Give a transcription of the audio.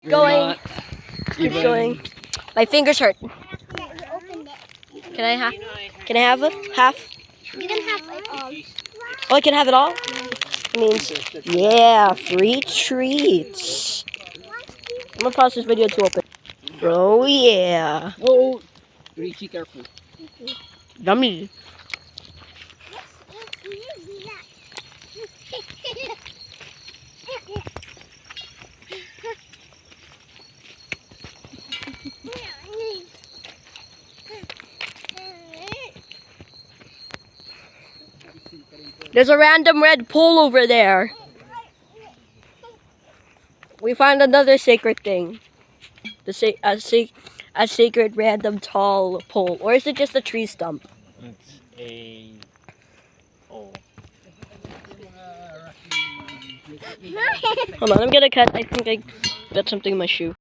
going. Keep Even- going. My fingers hurt. Can I have? Can I have half? You can have it all. Oh, I can have it all. It means yeah, free treats. I'm gonna pause this video to open. Oh yeah, Oh, Richie, careful. yummy. There's a random red pole over there. We found another sacred thing. A sacred random tall pole, or is it just a tree stump? It's a... Oh. Hold on, I'm gonna cut. I think I got something in my shoe.